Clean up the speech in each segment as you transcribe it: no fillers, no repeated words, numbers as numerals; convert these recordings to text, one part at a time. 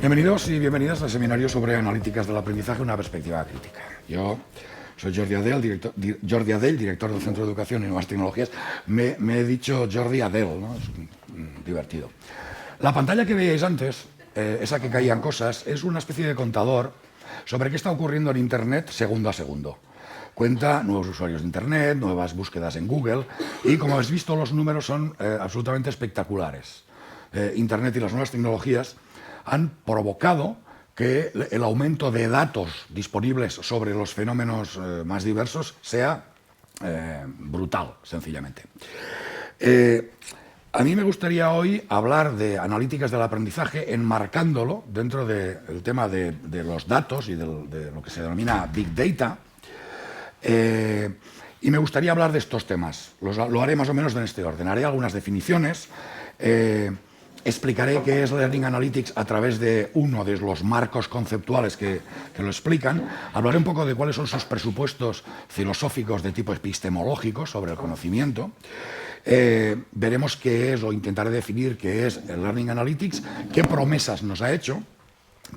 Bienvenidos y bienvenidas al seminario sobre analíticas del aprendizaje, una perspectiva crítica. Yo soy Jordi Adell, director del Centro de Educación y Nuevas Tecnologías. Me he dicho Jordi Adell, ¿no? Es divertido. La pantalla que veíais antes, esa que caían cosas, es una especie de contador sobre qué está ocurriendo en Internet segundo a segundo. Cuenta nuevos usuarios de Internet, nuevas búsquedas en Google y, como habéis visto, los números son absolutamente espectaculares. Internet y las nuevas tecnologías han provocado que el aumento de datos disponibles sobre los fenómenos más diversos sea brutal, sencillamente. A mí me gustaría hoy hablar de analíticas del aprendizaje enmarcándolo dentro del tema de los datos y de lo que se denomina Big Data. Y me gustaría hablar de estos temas. Lo haré más o menos en este orden. Haré algunas definiciones. Explicaré qué es Learning Analytics a través de uno de los marcos conceptuales que lo explican. Hablaré un poco de cuáles son sus presupuestos filosóficos de tipo epistemológico sobre el conocimiento. Veremos qué es, o intentaré definir qué es el Learning Analytics, qué promesas nos ha hecho,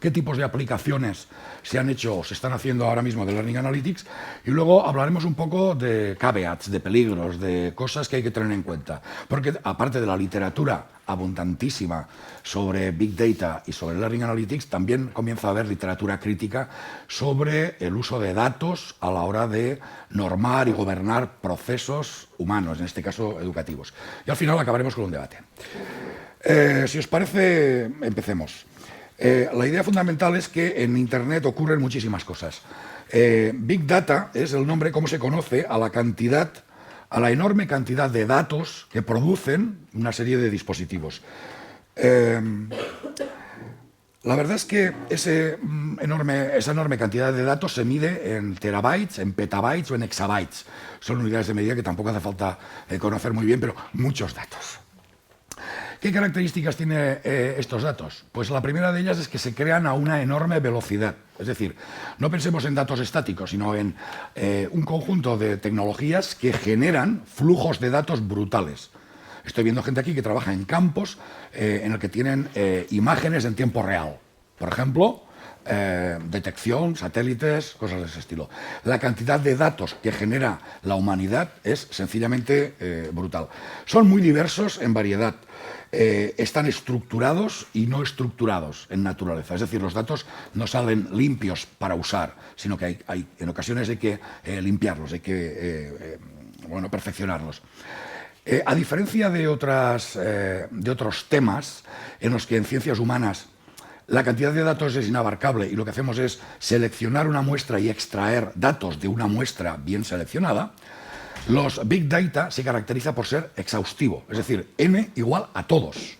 qué tipos de aplicaciones se han hecho o se están haciendo ahora mismo de Learning Analytics, y luego hablaremos un poco de caveats, de peligros, de cosas que hay que tener en cuenta. Porque aparte de la literatura abundantísima sobre Big Data y sobre Learning Analytics, también comienza a haber literatura crítica sobre el uso de datos a la hora de normar y gobernar procesos humanos, en este caso educativos. Y al final acabaremos con un debate. Si os parece, empecemos. La idea fundamental es que en Internet ocurren muchísimas cosas. Big Data es el nombre, como se conoce, a la enorme cantidad de datos que producen una serie de dispositivos. La verdad es que esa enorme cantidad de datos se mide en terabytes, en petabytes o en exabytes. Son unidades de medida que tampoco hace falta conocer muy bien, pero muchos datos. ¿Qué características tienen estos datos? Pues la primera de ellas es que se crean a una enorme velocidad. Es decir, no pensemos en datos estáticos, sino en un conjunto de tecnologías que generan flujos de datos brutales. Estoy viendo gente aquí que trabaja en campos en el que tienen imágenes en tiempo real. Por ejemplo, detección, satélites, cosas de ese estilo. La cantidad de datos que genera la humanidad es sencillamente brutal. Son muy diversos en variedad. Están estructurados y no estructurados en naturaleza. Es decir, los datos no salen limpios para usar, sino que en ocasiones hay que limpiarlos, hay que perfeccionarlos. A diferencia de otros temas en los que en ciencias humanas la cantidad de datos es inabarcable y lo que hacemos es seleccionar una muestra y extraer datos de una muestra bien seleccionada, los Big Data se caracteriza por ser exhaustivo, es decir, n igual a todos.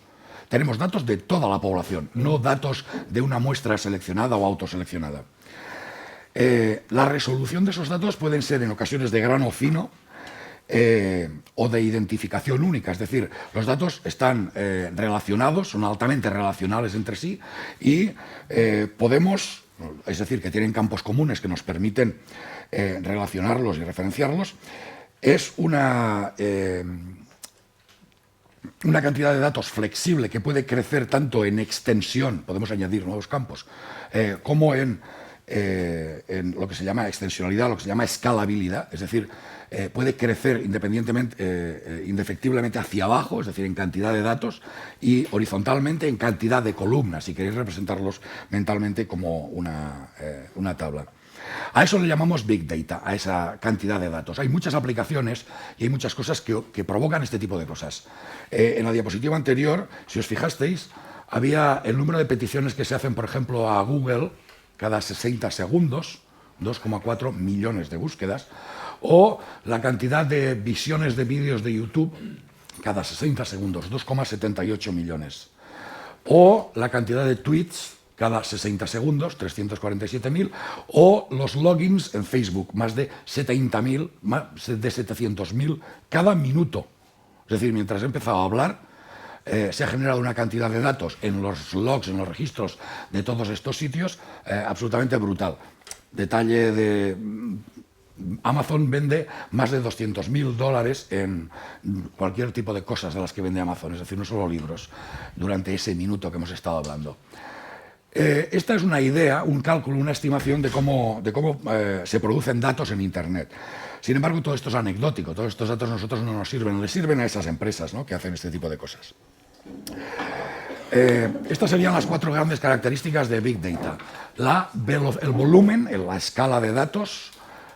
Tenemos datos de toda la población, no datos de una muestra seleccionada o autoseleccionada. La resolución de esos datos pueden ser en ocasiones de grano fino o de identificación única, es decir, los datos están relacionados, son altamente relacionales entre sí y podemos, es decir, que tienen campos comunes que nos permiten relacionarlos y referenciarlos. Es una cantidad de datos flexible que puede crecer tanto en extensión, podemos añadir nuevos campos, como en lo que se llama extensionalidad, lo que se llama escalabilidad, es decir, puede crecer indefectiblemente hacia abajo, es decir, en cantidad de datos, y horizontalmente en cantidad de columnas, si queréis representarlos mentalmente como una tabla. A eso le llamamos Big Data, a esa cantidad de datos. Hay muchas aplicaciones y hay muchas cosas que provocan este tipo de cosas. En la diapositiva anterior, si os fijasteis, había el número de peticiones que se hacen, por ejemplo, a Google cada 60 segundos, 2,4 millones de búsquedas, o la cantidad de visiones de vídeos de YouTube cada 60 segundos, 2,78 millones. O la cantidad de tweets cada 60 segundos, 347.000, o los logins en Facebook, más de 70.000, más de 700.000 cada minuto. Es decir, mientras he empezado a hablar, se ha generado una cantidad de datos en los logs, en los registros de todos estos sitios, absolutamente brutal. Detalle de Amazon vende más de $200.000 en cualquier tipo de cosas de las que vende Amazon, es decir, no solo libros, durante ese minuto que hemos estado hablando. Esta es una idea, un cálculo, una estimación de cómo se producen datos en Internet. Sin embargo, todo esto es anecdótico, todos estos datos a nosotros no nos sirven, les sirven a esas empresas, ¿no?, que hacen este tipo de cosas. Estas serían las 4 grandes características de Big Data. El volumen, la escala de datos,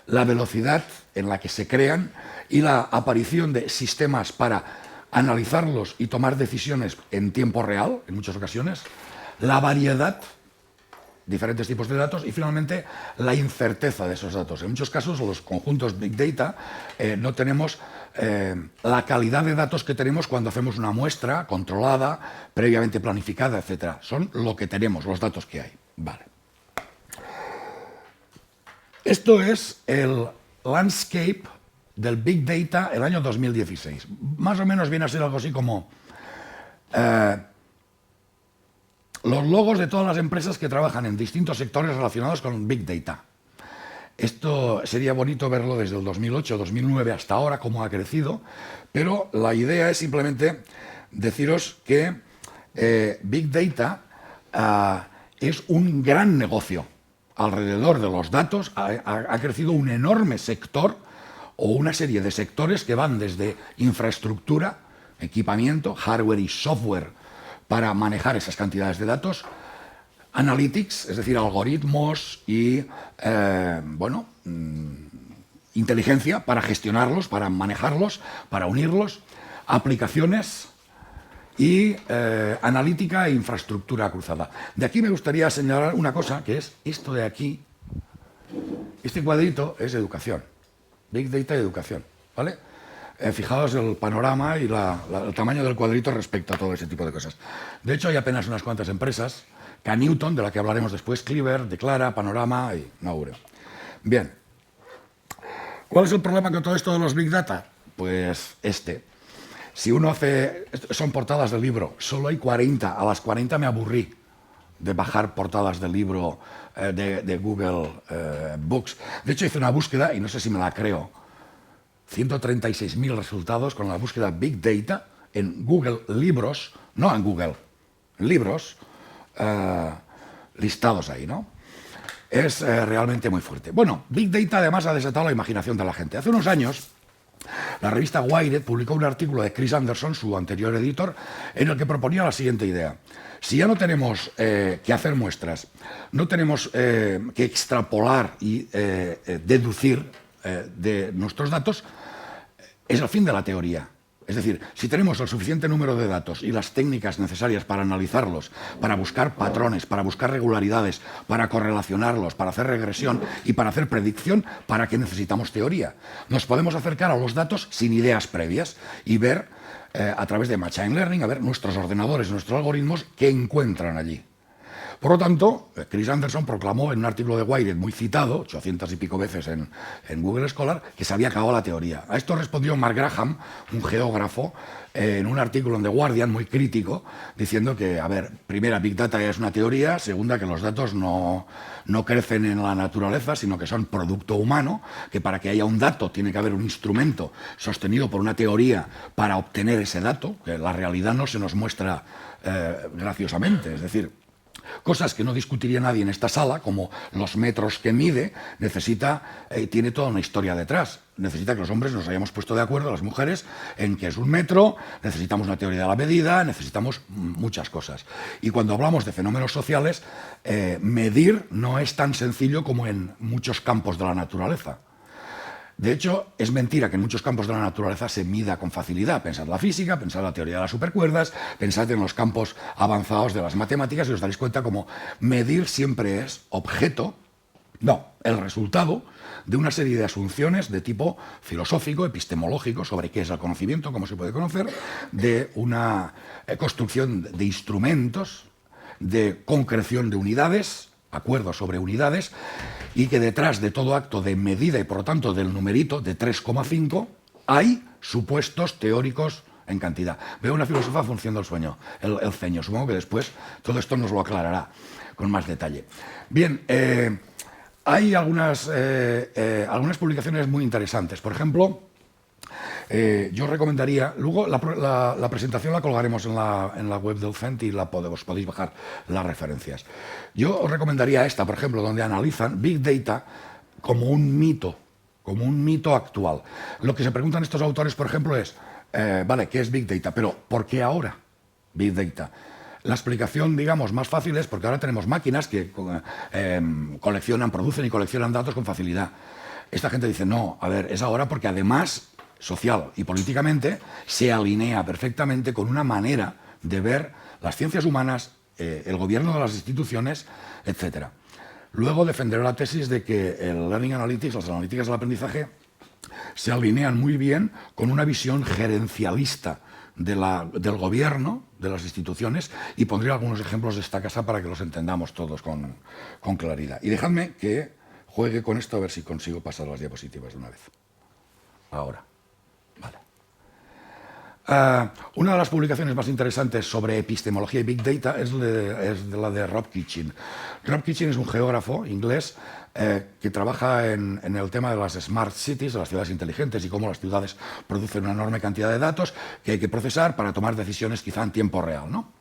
la velocidad en la que se crean y la aparición de sistemas para analizarlos y tomar decisiones en tiempo real, en muchas ocasiones, la variedad, diferentes tipos de datos, y finalmente la incerteza de esos datos. En muchos casos los conjuntos Big Data no tenemos la calidad de datos que tenemos cuando hacemos una muestra controlada, previamente planificada, etc. Son lo que tenemos, los datos que hay. Vale. Esto es el landscape del Big Data el año 2016. Más o menos viene a ser algo así como los logos de todas las empresas que trabajan en distintos sectores relacionados con Big Data. Esto sería bonito verlo desde el 2008, 2009 hasta ahora, cómo ha crecido, pero la idea es simplemente deciros que Big Data es un gran negocio. Alrededor de los datos ha crecido un enorme sector o una serie de sectores que van desde infraestructura, equipamiento, hardware y software para manejar esas cantidades de datos, analytics, es decir, algoritmos y inteligencia para gestionarlos, para manejarlos, para unirlos, aplicaciones y analítica e infraestructura cruzada. De aquí me gustaría señalar una cosa, que es esto de aquí. Este cuadrito es educación, Big Data y educación, ¿vale? Fijaos el panorama y el tamaño del cuadrito respecto a todo ese tipo de cosas. De hecho, hay apenas unas cuantas empresas, K-Newton, de la que hablaremos después, Cleaver, Declara, Panorama y Naure. Bien. ¿Cuál es el problema con todo esto de los Big Data? Pues este. Si uno hace... Son portadas del libro. Solo hay 40. A las 40 me aburrí de bajar portadas del libro de Google Books. De hecho, hice una búsqueda, y no sé si me la creo, 136.000 resultados con la búsqueda Big Data en Google Libros, no en Google, en libros listados ahí, ¿no? Es realmente muy fuerte. Bueno, Big Data además ha desatado la imaginación de la gente. Hace unos años, la revista Wired publicó un artículo de Chris Anderson, su anterior editor, en el que proponía la siguiente idea. Si ya no tenemos que hacer muestras, no tenemos que extrapolar y deducir de nuestros datos, es el fin de la teoría. Es decir, si tenemos el suficiente número de datos y las técnicas necesarias para analizarlos, para buscar patrones, para buscar regularidades, para correlacionarlos, para hacer regresión y para hacer predicción, ¿para qué necesitamos teoría? Nos podemos acercar a los datos sin ideas previas y ver, a través de Machine Learning, a ver nuestros ordenadores, nuestros algoritmos, qué encuentran allí. Por lo tanto, Chris Anderson proclamó en un artículo de Wired muy citado, 800 y pico veces en Google Scholar, que se había acabado la teoría. A esto respondió Mark Graham, un geógrafo, en un artículo en The Guardian muy crítico, diciendo que, a ver, primera, Big Data ya es una teoría, segunda, que los datos no crecen en la naturaleza, sino que son producto humano, que para que haya un dato tiene que haber un instrumento sostenido por una teoría para obtener ese dato, que la realidad no se nos muestra graciosamente, es decir, cosas que no discutiría nadie en esta sala, como los metros que mide, tiene toda una historia detrás. Necesita que los hombres nos hayamos puesto de acuerdo, las mujeres, en qué es un metro, necesitamos una teoría de la medida, necesitamos muchas cosas. Y cuando hablamos de fenómenos sociales, medir no es tan sencillo como en muchos campos de la naturaleza. De hecho, es mentira que en muchos campos de la naturaleza se mida con facilidad. Pensad la física, pensad la teoría de las supercuerdas, pensad en los campos avanzados de las matemáticas y os daréis cuenta como medir siempre es el resultado de una serie de asunciones de tipo filosófico, epistemológico, sobre qué es el conocimiento, cómo se puede conocer, de una construcción de instrumentos, de concreción de unidades, acuerdos sobre unidades, y que detrás de todo acto de medida y por lo tanto del numerito de 3,5 hay supuestos teóricos en cantidad. Veo una filósofa función del sueño, el ceño. Supongo que después todo esto nos lo aclarará con más detalle. Bien, hay algunas publicaciones muy interesantes. Por ejemplo, Yo recomendaría, luego la presentación la colgaremos en la web del CENT y podéis bajar las referencias. Yo os recomendaría esta, por ejemplo, donde analizan Big Data como un mito actual. Lo que se preguntan estos autores, por ejemplo, es, vale, ¿qué es Big Data? Pero ¿por qué ahora Big Data? La explicación, digamos, más fácil es porque ahora tenemos máquinas que producen y coleccionan datos con facilidad. Esta gente dice, no, a ver, es ahora porque además, social y políticamente, se alinea perfectamente con una manera de ver las ciencias humanas, el gobierno de las instituciones, etcétera. Luego defenderé la tesis de que el Learning Analytics, las analíticas del aprendizaje, se alinean muy bien con una visión gerencialista del gobierno, de las instituciones, y pondré algunos ejemplos de esta casa para que los entendamos todos con claridad. Y dejadme que juegue con esto a ver si consigo pasar las diapositivas de una vez. Ahora. Vale. Una de las publicaciones más interesantes sobre epistemología y Big Data es la de Rob Kitchin. Rob Kitchin es un geógrafo inglés que trabaja en el tema de las smart cities, de las ciudades inteligentes y cómo las ciudades producen una enorme cantidad de datos que hay que procesar para tomar decisiones quizá en tiempo real, ¿no?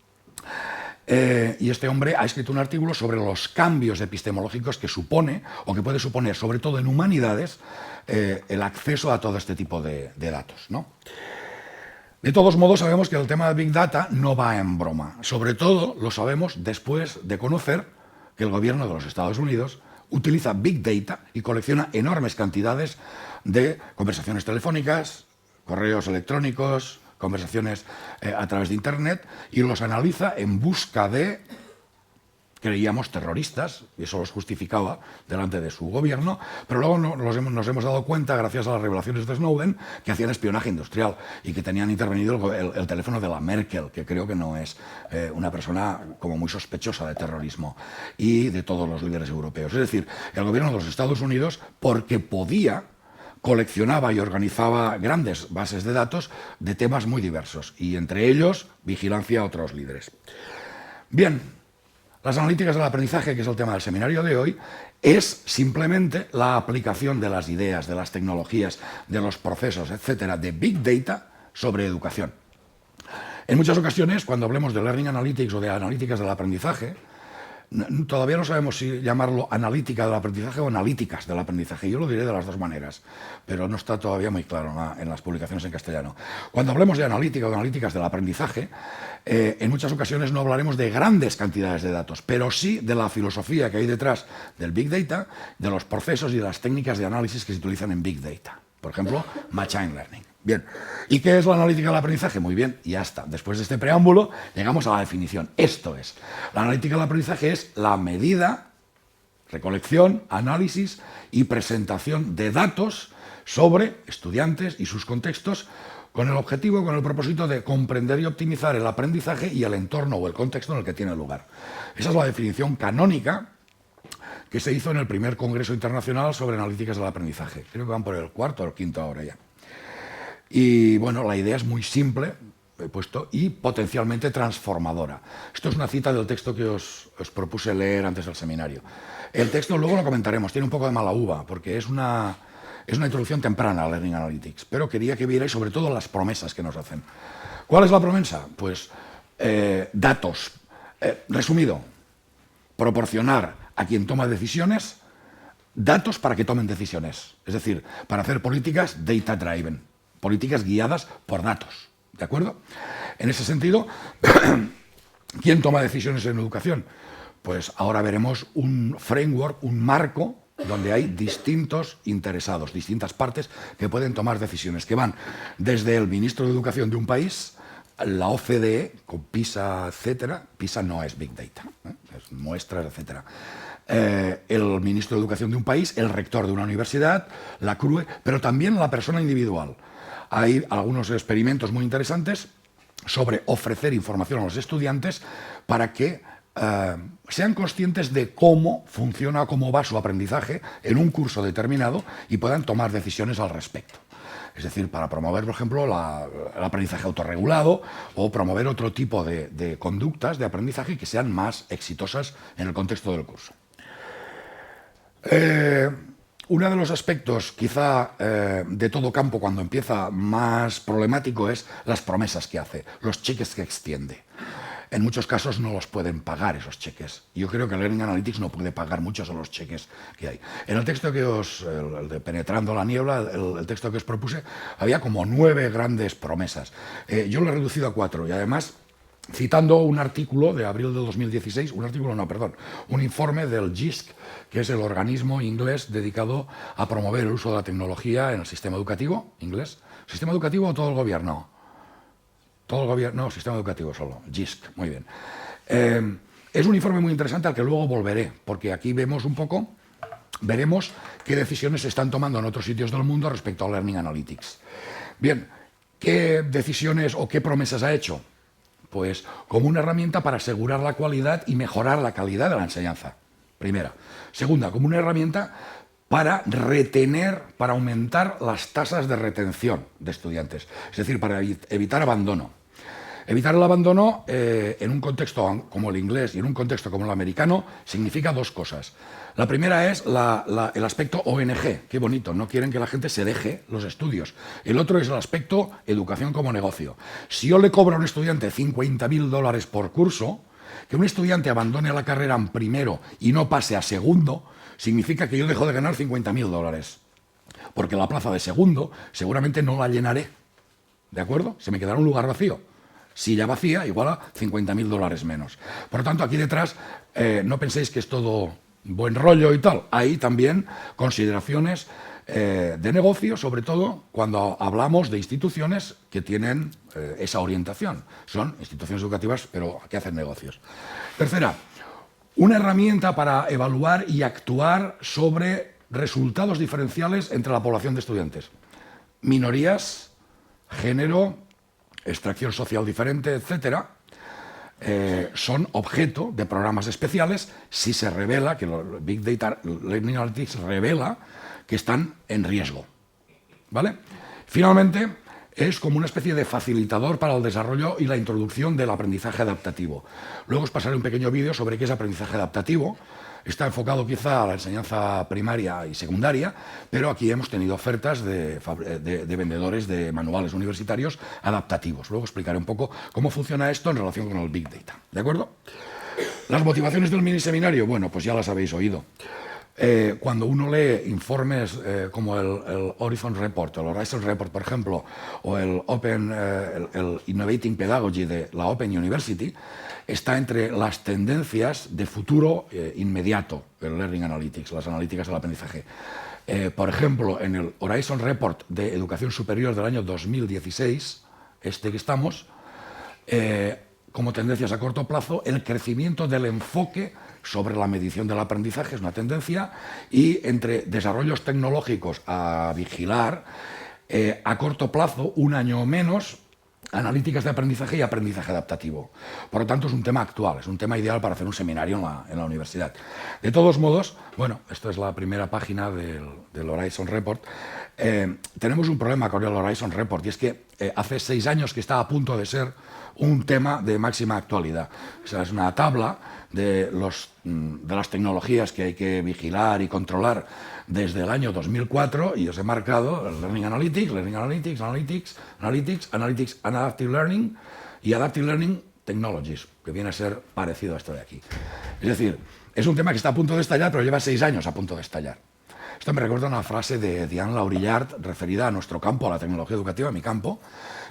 Y este hombre ha escrito un artículo sobre los cambios epistemológicos que supone, o que puede suponer, sobre todo en humanidades, el acceso a todo este tipo de datos, ¿no? De todos modos, sabemos que el tema de Big Data no va en broma. Sobre todo lo sabemos después de conocer que el gobierno de los Estados Unidos utiliza Big Data y colecciona enormes cantidades de conversaciones telefónicas, correos electrónicos, conversaciones a través de Internet, y los analiza en busca de, creíamos, terroristas, y eso los justificaba delante de su gobierno, pero luego nos hemos dado cuenta, gracias a las revelaciones de Snowden, que hacían espionaje industrial y que tenían intervenido el teléfono de la Merkel, que creo que no es una persona como muy sospechosa de terrorismo, y de todos los líderes europeos. Es decir, el gobierno de los Estados Unidos, porque podía, coleccionaba y organizaba grandes bases de datos de temas muy diversos, y entre ellos vigilancia a otros líderes. Bien, las analíticas del aprendizaje, que es el tema del seminario de hoy, es simplemente la aplicación de las ideas, de las tecnologías, de los procesos, etcétera, de Big Data sobre educación. En muchas ocasiones, cuando hablemos de Learning Analytics o de analíticas del aprendizaje, todavía no sabemos si llamarlo analítica del aprendizaje o analíticas del aprendizaje. Yo lo diré de las dos maneras, pero no está todavía muy claro en las publicaciones en castellano. Cuando hablemos de analítica o de analíticas del aprendizaje, en muchas ocasiones no hablaremos de grandes cantidades de datos, pero sí de la filosofía que hay detrás del Big Data, de los procesos y de las técnicas de análisis que se utilizan en Big Data. Por ejemplo, Machine Learning. Bien, ¿y qué es la analítica del aprendizaje? Muy bien, y ya está. Después de este preámbulo, llegamos a la definición. Esto es, la analítica del aprendizaje es la medida, recolección, análisis y presentación de datos sobre estudiantes y sus contextos con el objetivo, con el propósito de comprender y optimizar el aprendizaje y el entorno o el contexto en el que tiene lugar. Esa es la definición canónica que se hizo en el primer Congreso Internacional sobre Analíticas del Aprendizaje. Creo que van por el cuarto o el quinto ahora ya. Y bueno, la idea es muy simple, he puesto, y potencialmente transformadora. Esto es una cita del texto que os propuse leer antes del seminario. El texto luego lo comentaremos, tiene un poco de mala uva, porque es una introducción temprana a Learning Analytics, pero quería que vierais sobre todo las promesas que nos hacen. ¿Cuál es la promesa? Pues datos. Resumido, proporcionar a quien toma decisiones datos para que tomen decisiones. Es decir, para hacer políticas data-driven, políticas guiadas por datos. ¿De acuerdo? En ese sentido, ¿quién toma decisiones en educación? Pues ahora veremos un framework, un marco, donde hay distintos interesados, distintas partes que pueden tomar decisiones, que van desde el ministro de Educación de un país, la OCDE, con PISA, etcétera. PISA no es Big Data, es muestras, etcétera. El ministro de Educación de un país, el rector de una universidad, la CRUE, pero también la persona individual. Hay algunos experimentos muy interesantes sobre ofrecer información a los estudiantes para que sean conscientes de cómo funciona, cómo va su aprendizaje en un curso determinado y puedan tomar decisiones al respecto. Es decir, para promover, por ejemplo, el aprendizaje autorregulado o promover otro tipo de conductas de aprendizaje que sean más exitosas en el contexto del curso. Uno de los aspectos, quizá de todo campo, cuando empieza más problemático, es las promesas que hace, los cheques que extiende. En muchos casos no los pueden pagar esos cheques. Yo creo que Learning Analytics no puede pagar muchos de los cheques que hay. En el texto que el de Penetrando la Niebla, el texto que os propuse, había como 9 grandes promesas. Yo lo he reducido a 4 y además, citando un artículo de abril de 2016, un informe del GISC, que es el organismo inglés dedicado a promover el uso de la tecnología en el sistema educativo, inglés. ¿Sistema educativo o todo el gobierno? Todo el gobierno, no, sistema educativo solo, GISC, muy bien. Es un informe muy interesante al que luego volveré, porque aquí vemos un poco, veremos qué decisiones se están tomando en otros sitios del mundo respecto a Learning Analytics. Bien, ¿qué decisiones o qué promesas ha hecho? Pues como una herramienta para asegurar la cualidad y mejorar la calidad de la enseñanza, primera. Segunda, como una herramienta para retener, para aumentar las tasas de retención de estudiantes, es decir, para evitar abandono. Evitar el abandono en un contexto como el inglés y en un contexto como el americano significa 2 cosas. La primera es el aspecto ONG, qué bonito, no quieren que la gente se deje los estudios. El otro es el aspecto educación como negocio. Si yo le cobro a un estudiante $50.000 por curso, que un estudiante abandone la carrera en primero y no pase a segundo, significa que yo dejo de ganar $50.000. Porque la plaza de segundo seguramente no la llenaré. ¿De acuerdo? Se me quedará un lugar vacío. Si ya vacía, igual a $50.000 menos. Por lo tanto, aquí detrás, no penséis que es todo buen rollo y tal. Hay también consideraciones de negocio, sobre todo cuando hablamos de instituciones que tienen esa orientación. Son instituciones educativas, pero que hacen negocios. Tercera, una herramienta para evaluar y actuar sobre resultados diferenciales entre la población de estudiantes. Minorías, género, extracción social diferente, etcétera, son objeto de programas especiales si se revela que Big Data Learning Analytics revela que están en riesgo. ¿Vale? Finalmente, es como una especie de facilitador para el desarrollo y la introducción del aprendizaje adaptativo. Luego os pasaré un pequeño vídeo sobre qué es aprendizaje adaptativo. Está enfocado quizá a la enseñanza primaria y secundaria, pero aquí hemos tenido ofertas de vendedores de manuales universitarios adaptativos. Luego explicaré un poco cómo funciona esto en relación con el Big Data. ¿De acuerdo? Las motivaciones del mini seminario, bueno, pues ya las habéis oído. Cuando uno lee informes como el Horizon Report, el Horizon Report, por ejemplo, o el Innovating Pedagogy de la Open University, está entre las tendencias de futuro inmediato, el Learning Analytics, las analíticas del aprendizaje. Por ejemplo, en el Horizon Report de Educación Superior del año 2016, que estamos, como tendencias a corto plazo, el crecimiento del enfoque sobre la medición del aprendizaje es una tendencia, y entre desarrollos tecnológicos a vigilar, a corto plazo, 1 año o menos, analíticas de aprendizaje y aprendizaje adaptativo. Por lo tanto, es un tema actual, es un tema ideal para hacer un seminario en la universidad. De todos modos, bueno, esto es la primera página del Horizon Report. Tenemos un problema con el Horizon Report, y es que hace 6 años que está a punto de ser un tema de máxima actualidad. O sea, es una tabla de las tecnologías que hay que vigilar y controlar desde el año 2004, y os he marcado el Learning Analytics, Analytics and Adaptive Learning y Adaptive Learning Technologies, que viene a ser parecido a esto de aquí. Es decir, es un tema que está a punto de estallar, pero lleva 6 años a punto de estallar. Esto me recuerda una frase de Diane Laurillard referida a nuestro campo, a la tecnología educativa, a mi campo,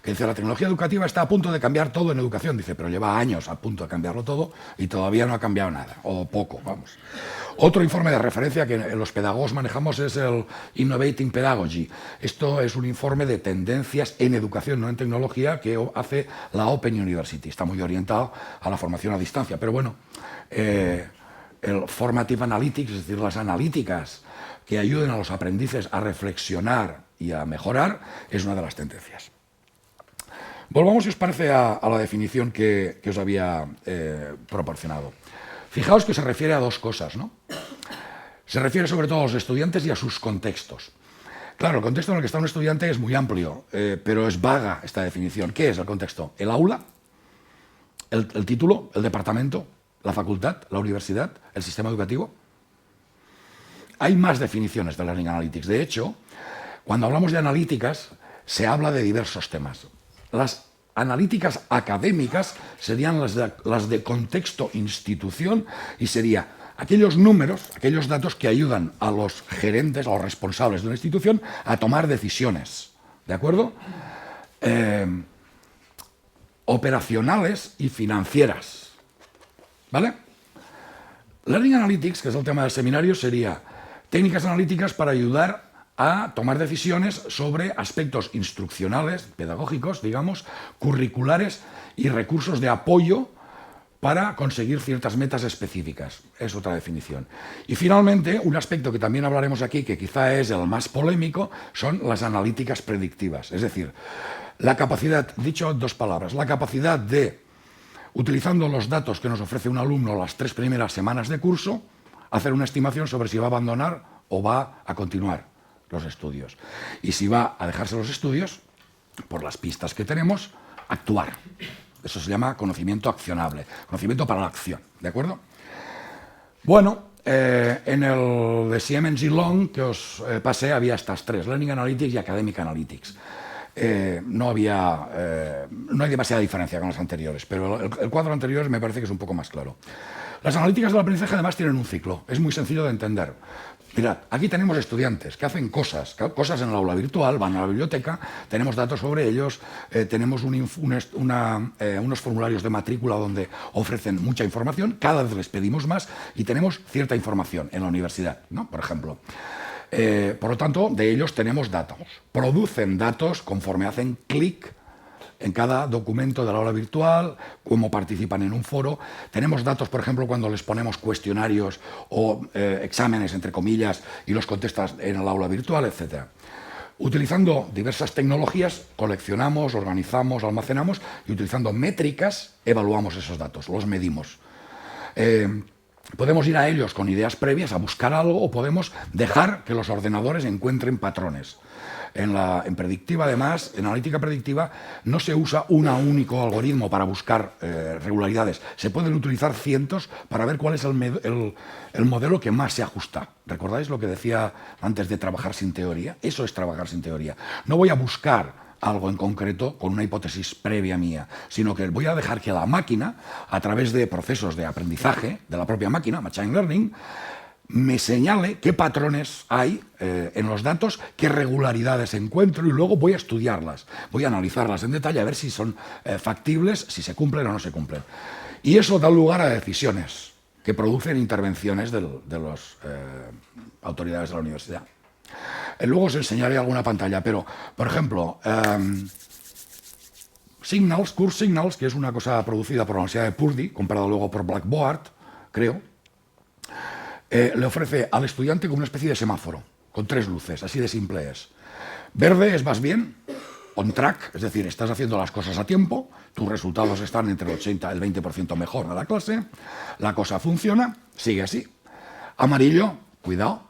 que dice: la tecnología educativa está a punto de cambiar todo en educación. Dice, pero lleva años a punto de cambiarlo todo y todavía no ha cambiado nada, o poco, vamos. Otro informe de referencia que los pedagogos manejamos es el Innovating Pedagogy. Esto es un informe de tendencias en educación, no en tecnología, que hace la Open University. Está muy orientado a la formación a distancia, pero bueno, el Formative Analytics, es decir, las analíticas que ayuden a los aprendices a reflexionar y a mejorar, es una de las tendencias. Volvamos, si os parece, a la definición que os había proporcionado. Fijaos que se refiere a 2 cosas, ¿no? Se refiere sobre todo a los estudiantes y a sus contextos. Claro, el contexto en el que está un estudiante es muy amplio, pero es vaga esta definición. ¿Qué es el contexto? ¿El aula? ¿El título? ¿El departamento? ¿La facultad? ¿La universidad? ¿El sistema educativo? Hay más definiciones de Learning Analytics. De hecho, cuando hablamos de analíticas, se habla de diversos temas. Las analíticas académicas serían las de contexto institución y sería aquellos números, aquellos datos que ayudan a los gerentes, a los responsables de una institución a tomar decisiones, ¿de acuerdo? Operacionales y financieras, ¿vale? Learning Analytics, que es el tema del seminario, sería técnicas analíticas para ayudar a tomar decisiones sobre aspectos instruccionales, pedagógicos, digamos, curriculares y recursos de apoyo para conseguir ciertas metas específicas. Es otra definición. Y finalmente, un aspecto que también hablaremos aquí, que quizá es el más polémico, son las analíticas predictivas. Es decir, la capacidad, dicho en dos palabras, la capacidad de, utilizando los datos que nos ofrece un alumno las 3 primeras semanas de curso, hacer una estimación sobre si va a abandonar o va a continuar los estudios. Y si va a dejarse los estudios, por las pistas que tenemos, actuar. Eso se llama conocimiento accionable, conocimiento para la acción, ¿de acuerdo? Bueno, en el de Siemens y Long que os pasé había estas 3, Learning Analytics y Academic Analytics. No hay demasiada diferencia con las anteriores, pero el cuadro anterior me parece que es un poco más claro. Las analíticas del aprendizaje además tienen un ciclo, es muy sencillo de entender. Mirad, aquí tenemos estudiantes que hacen cosas en el aula virtual, van a la biblioteca, tenemos datos sobre ellos, tenemos unos formularios de matrícula donde ofrecen mucha información, cada vez les pedimos más y tenemos cierta información en la universidad, ¿no? Por ejemplo. Por lo tanto, de ellos tenemos datos. Producen datos conforme hacen clic en cada documento del aula virtual, cómo participan en un foro. Tenemos datos, por ejemplo, cuando les ponemos cuestionarios o exámenes, entre comillas, y los contestas en el aula virtual, etc. Utilizando diversas tecnologías, coleccionamos, organizamos, almacenamos y utilizando métricas, evaluamos esos datos, los medimos. Podemos ir a ellos con ideas previas a buscar algo o podemos dejar que los ordenadores encuentren patrones. En predictiva, además, en analítica predictiva, no se usa un único algoritmo para buscar regularidades. Se pueden utilizar cientos para ver cuál es el modelo que más se ajusta. ¿Recordáis lo que decía antes de trabajar sin teoría? Eso es trabajar sin teoría. No voy a buscar algo en concreto con una hipótesis previa mía, sino que voy a dejar que la máquina, a través de procesos de aprendizaje de la propia máquina, Machine Learning, me señale qué patrones hay en los datos, qué regularidades encuentro y luego voy a estudiarlas, voy a analizarlas en detalle a ver si son factibles, si se cumplen o no se cumplen. Y eso da lugar a decisiones que producen intervenciones de las autoridades de la universidad. Luego os enseñaré alguna pantalla, pero, por ejemplo, Signals, Course Signals, que es una cosa producida por la Universidad de Purdue, comprada luego por Blackboard, creo, le ofrece al estudiante como una especie de semáforo, con 3 luces, así de simple es. Verde es vas bien, on track, es decir, estás haciendo las cosas a tiempo, tus resultados están entre el 80 y el 20% mejor de la clase, la cosa funciona, sigue así. Amarillo, cuidado,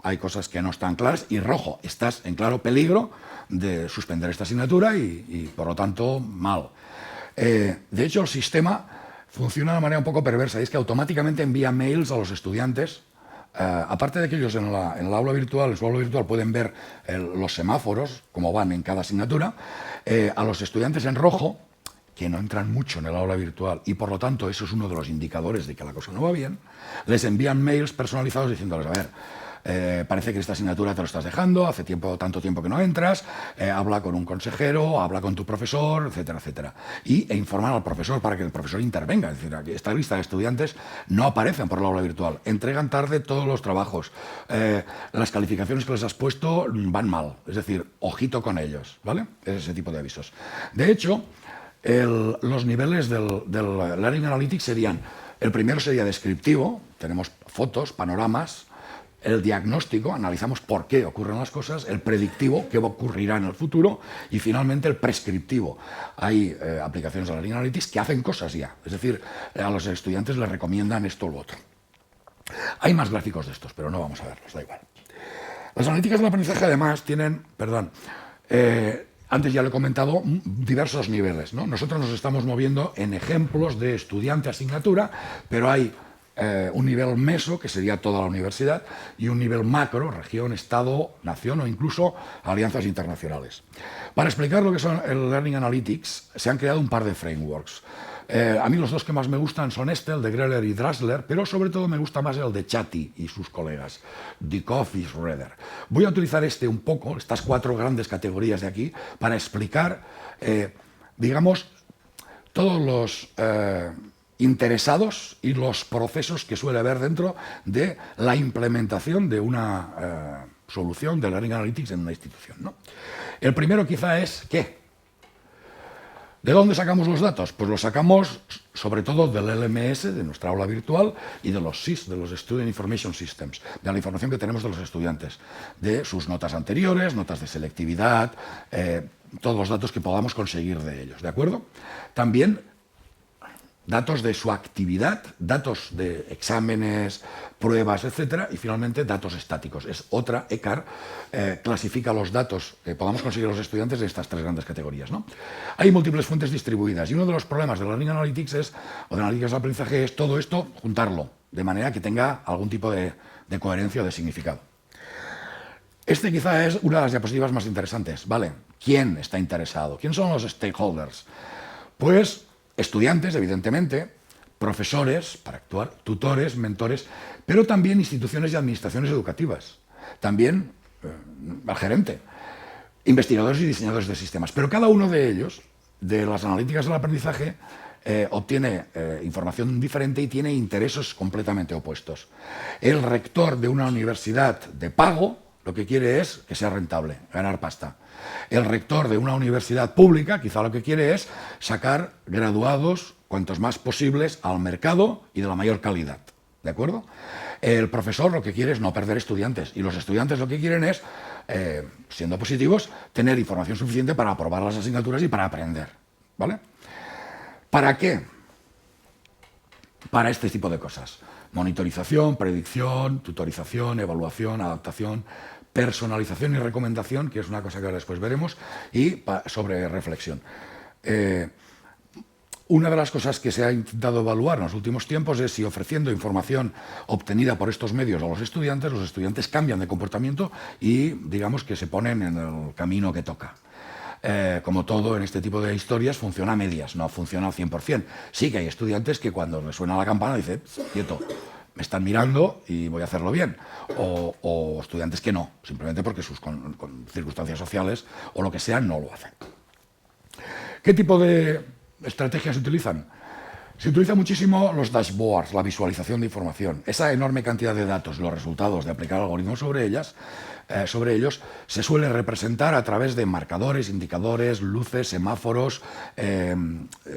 hay cosas que no están claras, y rojo, estás en claro peligro de suspender esta asignatura y por lo tanto, mal. De hecho, el sistema funciona de una manera un poco perversa, y es que automáticamente envía mails a los estudiantes. Aparte de que ellos en el aula virtual, en su aula virtual, pueden ver los semáforos, cómo van en cada asignatura, a los estudiantes en rojo, que no entran mucho en el aula virtual, y por lo tanto eso es uno de los indicadores de que la cosa no va bien, les envían mails personalizados diciéndoles, a ver, parece que esta asignatura te lo estás dejando, hace tanto tiempo que no entras, habla con un consejero, habla con tu profesor, etcétera, etcétera. E informar al profesor para que el profesor intervenga. Es decir, esta lista de estudiantes no aparecen por el aula virtual, entregan tarde todos los trabajos, las calificaciones que les has puesto van mal, es decir, ojito con ellos, ¿vale? Es ese tipo de avisos. De hecho, los niveles del Learning Analytics serían, el primero sería descriptivo, tenemos fotos, panoramas. El diagnóstico, analizamos por qué ocurren las cosas, el predictivo, qué ocurrirá en el futuro, y finalmente el prescriptivo. Hay aplicaciones de Learning Analytics que hacen cosas ya, es decir, a los estudiantes les recomiendan esto u otro. Hay más gráficos de estos, pero no vamos a verlos, da igual. Las analíticas del aprendizaje además tienen, antes ya lo he comentado, diversos niveles, ¿no? Nosotros nos estamos moviendo en ejemplos de estudiante-asignatura, pero hay un nivel meso, que sería toda la universidad, y un nivel macro, región, estado, nación o incluso alianzas internacionales. Para explicar lo que son el Learning Analytics, se han creado un par de frameworks. A mí los dos que más me gustan son el de Greller y Drasler, pero sobre todo me gusta más el de Chatty y sus colegas, Dikoff y Schroeder. Voy a utilizar un poco, estas cuatro grandes categorías de aquí, para explicar, digamos, todos los interesados y los procesos que suele haber dentro de la implementación de una solución de Learning Analytics en una institución, ¿no? El primero quizá es ¿qué? ¿De dónde sacamos los datos? Pues los sacamos sobre todo del LMS, de nuestra aula virtual, y de los SIS, de los Student Information Systems, de la información que tenemos de los estudiantes, de sus notas anteriores, notas de selectividad, todos los datos que podamos conseguir de ellos, ¿de acuerdo? También datos de su actividad, datos de exámenes, pruebas, etcétera, y finalmente datos estáticos. Es otra, ECAR, clasifica los datos que podamos conseguir los estudiantes de estas tres grandes categorías, ¿no? Hay múltiples fuentes distribuidas y uno de los problemas de Learning Analytics o de analíticas de aprendizaje es todo esto, juntarlo, de manera que tenga algún tipo de coherencia o de significado. Quizá es una de las diapositivas más interesantes, ¿vale? ¿Quién está interesado? ¿Quién son los stakeholders? Pues estudiantes, evidentemente, profesores, para actuar, tutores, mentores, pero también instituciones y administraciones educativas, también el gerente, investigadores y diseñadores de sistemas. Pero cada uno de ellos, de las analíticas del aprendizaje, obtiene información diferente y tiene intereses completamente opuestos. El rector de una universidad de pago lo que quiere es que sea rentable, ganar pasta. El rector de una universidad pública quizá lo que quiere es sacar graduados cuantos más posibles al mercado y de la mayor calidad, ¿de acuerdo? El profesor lo que quiere es no perder estudiantes y los estudiantes lo que quieren es, siendo positivos, tener información suficiente para aprobar las asignaturas y para aprender, ¿vale? ¿Para qué? Para este tipo de cosas. Monitorización, predicción, tutorización, evaluación, adaptación, personalización y recomendación, que es una cosa que ahora después veremos, y sobre reflexión. Una de las cosas que se ha intentado evaluar en los últimos tiempos es si ofreciendo información obtenida por estos medios a los estudiantes cambian de comportamiento y digamos que se ponen en el camino que toca. Como todo en este tipo de historias, funciona a medias, no funciona al 100%. Sí que hay estudiantes que cuando les suena la campana dicen, quieto, me están mirando y voy a hacerlo bien. O estudiantes que no, simplemente porque sus con circunstancias sociales o lo que sea no lo hacen. ¿Qué tipo de estrategias se utilizan? Se utiliza muchísimo los dashboards, la visualización de información. Esa enorme cantidad de datos, los resultados de aplicar algoritmos sobre ellos, se suele representar a través de marcadores, indicadores, luces, semáforos,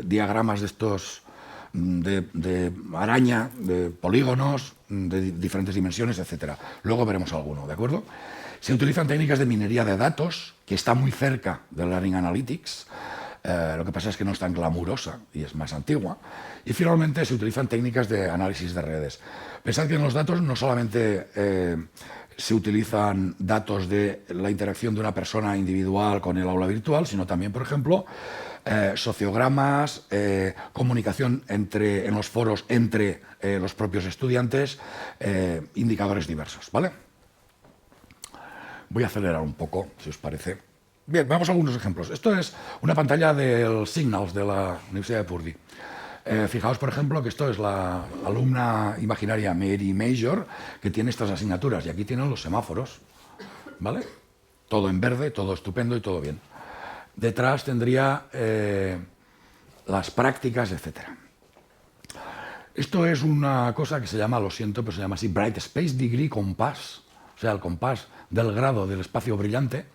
diagramas de estos de araña, de polígonos, de diferentes dimensiones, etc. Luego veremos alguno, ¿de acuerdo? Se utilizan técnicas de minería de datos, que está muy cerca del Learning Analytics. Lo que pasa es que no es tan glamurosa y es más antigua. Y finalmente se utilizan técnicas de análisis de redes. Pensad que en los datos no solamente se utilizan datos de la interacción de una persona individual con el aula virtual, sino también, por ejemplo, sociogramas, comunicación en los foros entre los propios estudiantes, indicadores diversos, ¿vale? Voy a acelerar un poco, si os parece. Bien, vamos a algunos ejemplos. Esto es una pantalla del Signals de la Universidad de Purdue. Fijaos, por ejemplo, que esto es la alumna imaginaria Mary Major, que tiene estas asignaturas, y aquí tienen los semáforos, ¿vale? Todo en verde, todo estupendo y todo bien. Detrás tendría las prácticas, etc. Esto es una cosa que se llama, lo siento, pero se llama así, Bright Space Degree Compass, o sea, el compás del grado del espacio brillante,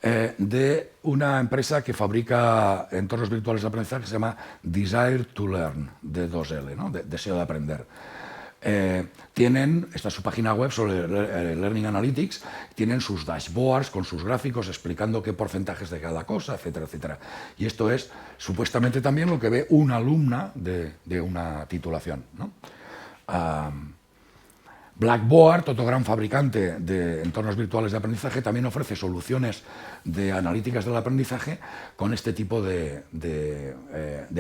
de una empresa que fabrica entornos virtuales de aprendizaje que se llama Desire to Learn, de 2L, ¿no? Deseo de aprender. Esta es su página web sobre Learning Analytics, tienen sus dashboards con sus gráficos explicando qué porcentajes de cada cosa, etcétera, etcétera. Y esto es supuestamente también lo que ve una alumna de una titulación, ¿no? Blackboard, otro gran fabricante de entornos virtuales de aprendizaje, también ofrece soluciones de analíticas del aprendizaje con este tipo de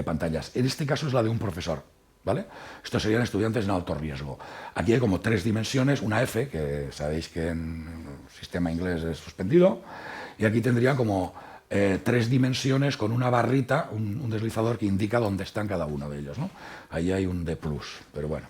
pantallas. En este caso es la de un profesor, ¿vale? Estos serían estudiantes en alto riesgo. Aquí hay como 3 dimensiones, una F, que sabéis que en el sistema inglés es suspendido, y aquí tendría como 3 dimensiones con una barrita, un deslizador que indica dónde están cada uno de ellos, ¿no? Ahí hay un D+, pero bueno.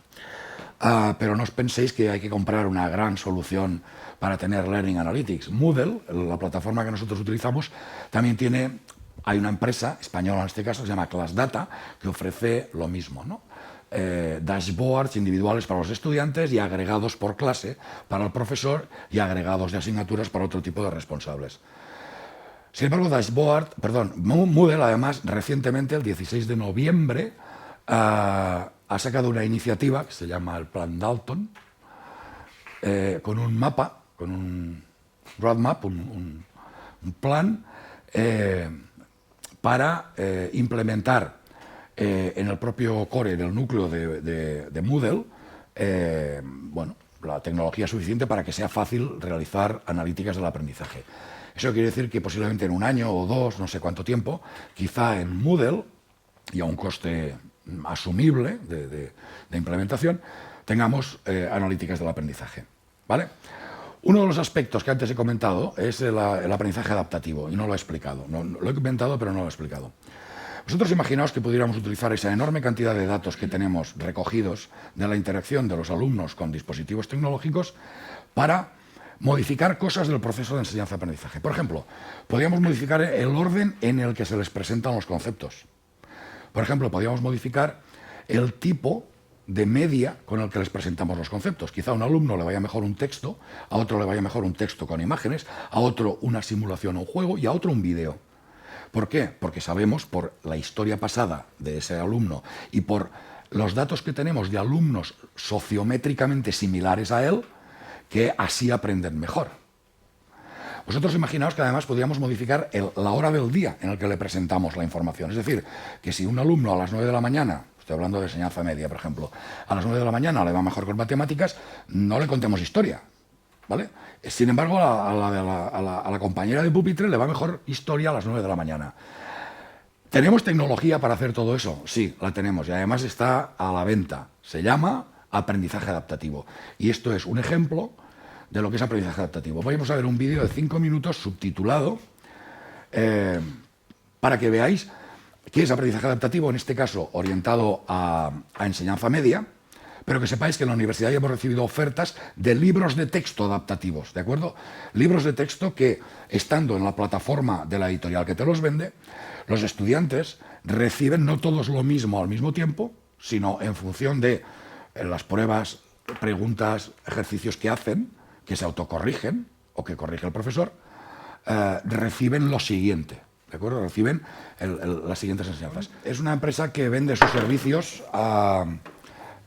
Pero no os penséis que hay que comprar una gran solución para tener Learning Analytics. Moodle, la plataforma que nosotros utilizamos, también hay una empresa española en este caso, se llama ClassData, que ofrece lo mismo, ¿no? Dashboards individuales para los estudiantes y agregados por clase para el profesor y agregados de asignaturas para otro tipo de responsables. Sin embargo, Moodle, además, recientemente, el 16 de noviembre, ha sacado una iniciativa que se llama el Plan Dalton, con un mapa, con un roadmap, un plan para implementar en el propio core, en el núcleo de Moodle, bueno, la tecnología suficiente para que sea fácil realizar analíticas del aprendizaje. Eso quiere decir que posiblemente en 1 año o 2, no sé cuánto tiempo, quizá en Moodle, y a un coste asumible de implementación, tengamos analíticas del aprendizaje, ¿vale? Uno de los aspectos que antes he comentado es el aprendizaje adaptativo, y no lo he explicado. Lo he comentado, pero no lo he explicado. Vosotros imaginaos que pudiéramos utilizar esa enorme cantidad de datos que tenemos recogidos de la interacción de los alumnos con dispositivos tecnológicos para modificar cosas del proceso de enseñanza-aprendizaje. Por ejemplo, podríamos modificar el orden en el que se les presentan los conceptos. Por ejemplo, podríamos modificar el tipo de media con el que les presentamos los conceptos. Quizá a un alumno le vaya mejor un texto, a otro le vaya mejor un texto con imágenes, a otro una simulación o un juego y a otro un vídeo. ¿Por qué? Porque sabemos por la historia pasada de ese alumno y por los datos que tenemos de alumnos sociométricamente similares a él, que así aprenden mejor. Vosotros imaginaos que además podríamos modificar la hora del día en el que le presentamos la información. Es decir, que si un alumno a las 9 de la mañana, estoy hablando de enseñanza media, por ejemplo, a las 9 de la mañana le va mejor con matemáticas, no le contemos historia, ¿vale? Sin embargo, a la compañera de pupitre le va mejor historia a las 9 de la mañana. ¿Tenemos tecnología para hacer todo eso? Sí, la tenemos y además está a la venta. Se llama aprendizaje adaptativo. Y esto es un ejemplo de lo que es aprendizaje adaptativo. Vamos a ver un vídeo de 5 minutos subtitulado para que veáis qué es aprendizaje adaptativo, en este caso orientado a enseñanza media, pero que sepáis que en la universidad ya hemos recibido ofertas de libros de texto adaptativos, ¿de acuerdo? Libros de texto que, estando en la plataforma de la editorial que te los vende, los estudiantes reciben no todos lo mismo al mismo tiempo, sino en función de las pruebas, preguntas, ejercicios que hacen, que se autocorrigen o que corrige el profesor, reciben lo siguiente, ¿de acuerdo? Reciben las siguientes enseñanzas. Es una empresa que vende sus servicios a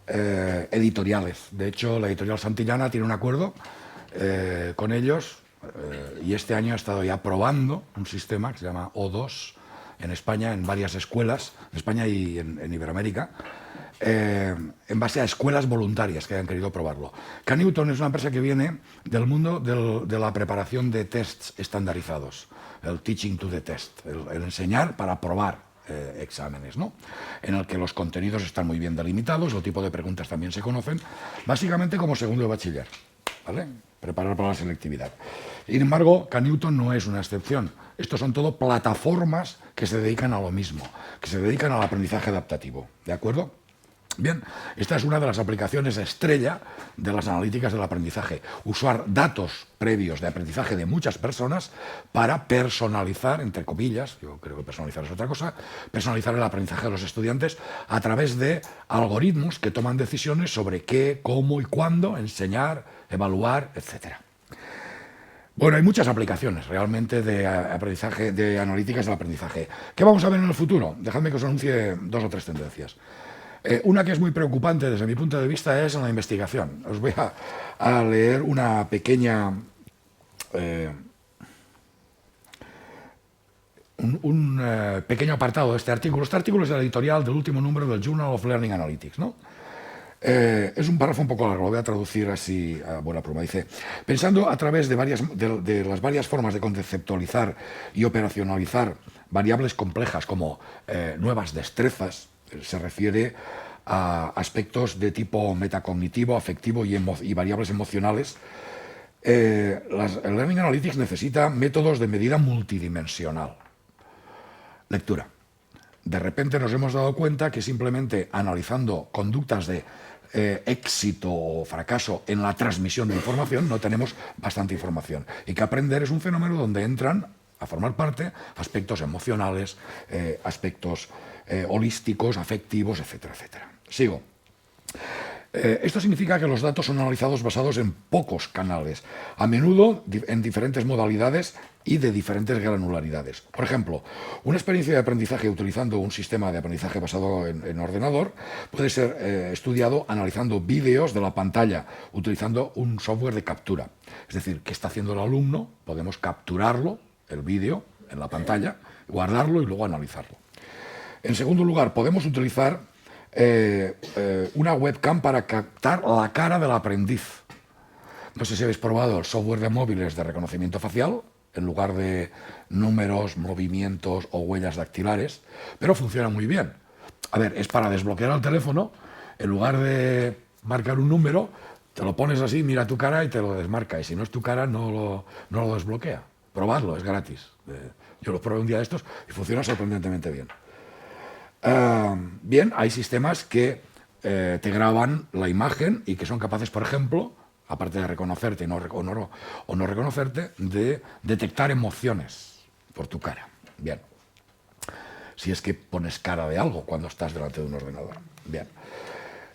editoriales. De hecho, la editorial Santillana tiene un acuerdo con ellos y este año ha estado ya probando un sistema que se llama O2 en España, en varias escuelas, en España y en Iberoamérica, en base a escuelas voluntarias que hayan querido probarlo. Canewton es una empresa que viene del mundo de la preparación de tests estandarizados, el teaching to the test, el enseñar para probar exámenes, ¿no? En el que los contenidos están muy bien delimitados, el tipo de preguntas también se conocen, básicamente como segundo de bachiller, ¿vale? Preparar para la selectividad. Sin embargo, Canewton no es una excepción. Estos son todo plataformas que se dedican a lo mismo, que se dedican al aprendizaje adaptativo, ¿de acuerdo? Bien, esta es una de las aplicaciones estrella de las analíticas del aprendizaje. Usar datos previos de aprendizaje de muchas personas para personalizar, entre comillas, yo creo que personalizar es otra cosa, personalizar el aprendizaje de los estudiantes a través de algoritmos que toman decisiones sobre qué, cómo y cuándo enseñar, evaluar, etcétera. Bueno, hay muchas aplicaciones realmente de aprendizaje, de analíticas del aprendizaje. ¿Qué vamos a ver en el futuro? Dejadme que os anuncie 2 o 3 tendencias. Una que es muy preocupante desde mi punto de vista es en la investigación. Os voy a leer una pequeña... un pequeño apartado de este artículo. Este artículo es el editorial del último número del Journal of Learning Analytics, ¿no? Es un párrafo un poco largo, lo voy a traducir así a buena pluma. Dice, pensando a través de las varias formas de conceptualizar y operacionalizar variables complejas como nuevas destrezas, se refiere a aspectos de tipo metacognitivo, afectivo y variables emocionales. El Learning Analytics necesita métodos de medida multidimensional. Lectura. De repente nos hemos dado cuenta que simplemente analizando conductas de éxito o fracaso en la transmisión de información no tenemos bastante información. Y que aprender es un fenómeno donde entran a formar parte aspectos emocionales, aspectos holísticos, afectivos, etcétera, etcétera. Sigo. Esto significa que los datos son analizados basados en pocos canales, a menudo en diferentes modalidades y de diferentes granularidades. Por ejemplo, una experiencia de aprendizaje utilizando un sistema de aprendizaje basado en ordenador puede ser estudiado analizando vídeos de la pantalla, utilizando un software de captura. Es decir, qué está haciendo el alumno, podemos capturarlo, el vídeo, en la pantalla, guardarlo y luego analizarlo. En segundo lugar, podemos utilizar una webcam para captar la cara del aprendiz. No sé si habéis probado el software de móviles de reconocimiento facial, en lugar de números, movimientos o huellas dactilares, pero funciona muy bien. A ver, es para desbloquear el teléfono, en lugar de marcar un número, te lo pones así, mira tu cara y te lo desmarca, y si no es tu cara no lo desbloquea. Probadlo, es gratis. Yo lo probé un día de estos y funciona sorprendentemente bien. Bien, hay sistemas que te graban la imagen y que son capaces, por ejemplo, aparte de reconocerte o no reconocerte, de detectar emociones por tu cara. Bien. Si es que pones cara de algo cuando estás delante de un ordenador. Bien.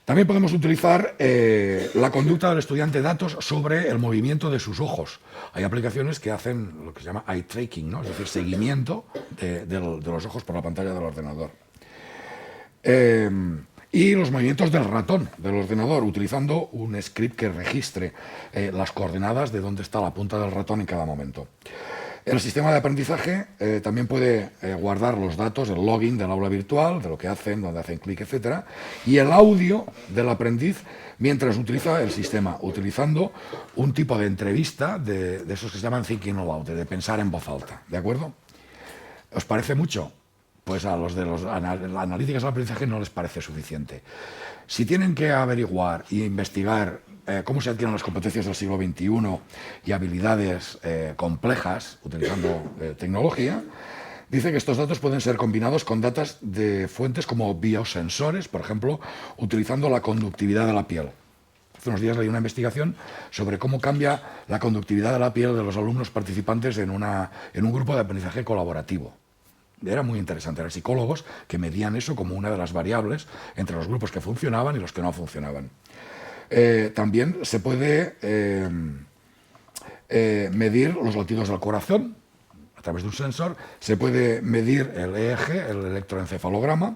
También podemos utilizar la conducta del estudiante datos sobre el movimiento de sus ojos. Hay aplicaciones que hacen lo que se llama eye tracking, ¿no? Es decir, seguimiento de los ojos por la pantalla del ordenador. Y los movimientos del ratón del ordenador, utilizando un script que registre las coordenadas de dónde está la punta del ratón en cada momento. El sistema de aprendizaje también puede guardar los datos, el login del aula virtual, de lo que hacen, dónde hacen clic, etc. Y el audio del aprendiz mientras utiliza el sistema, utilizando un tipo de entrevista de esos que se llaman thinking aloud, de pensar en voz alta. ¿De acuerdo? ¿Os parece mucho? Pues a los de las analíticas del aprendizaje no les parece suficiente. Si tienen que averiguar e investigar cómo se adquieren las competencias del siglo XXI y habilidades complejas utilizando tecnología, dice que estos datos pueden ser combinados con datos de fuentes como biosensores, por ejemplo, utilizando la conductividad de la piel. Hace unos días leí una investigación sobre cómo cambia la conductividad de la piel de los alumnos participantes en un grupo de aprendizaje colaborativo. Era muy interesante, eran psicólogos que medían eso como una de las variables entre los grupos que funcionaban y los que no funcionaban. También se puede medir los latidos del corazón a través de un sensor, se puede medir el EEG, el electroencefalograma,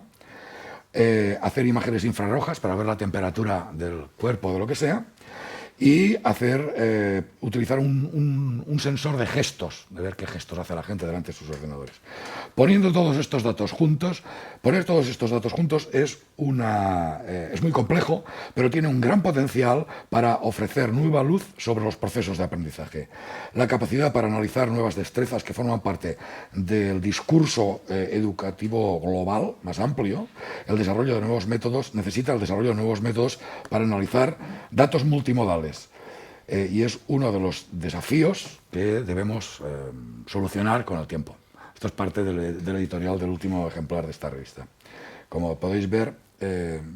hacer imágenes infrarrojas para ver la temperatura del cuerpo o de lo que sea, y utilizar un sensor de gestos, de ver qué gestos hace la gente delante de sus ordenadores. Poner todos estos datos juntos es muy complejo, pero tiene un gran potencial para ofrecer nueva luz sobre los procesos de aprendizaje. La capacidad para analizar nuevas destrezas que forman parte del discurso educativo global más amplio, necesita el desarrollo de nuevos métodos para analizar datos multimodales. Y es uno de los desafíos que debemos solucionar con el tiempo. Esto es parte del editorial del último ejemplar de esta revista. Como podéis ver,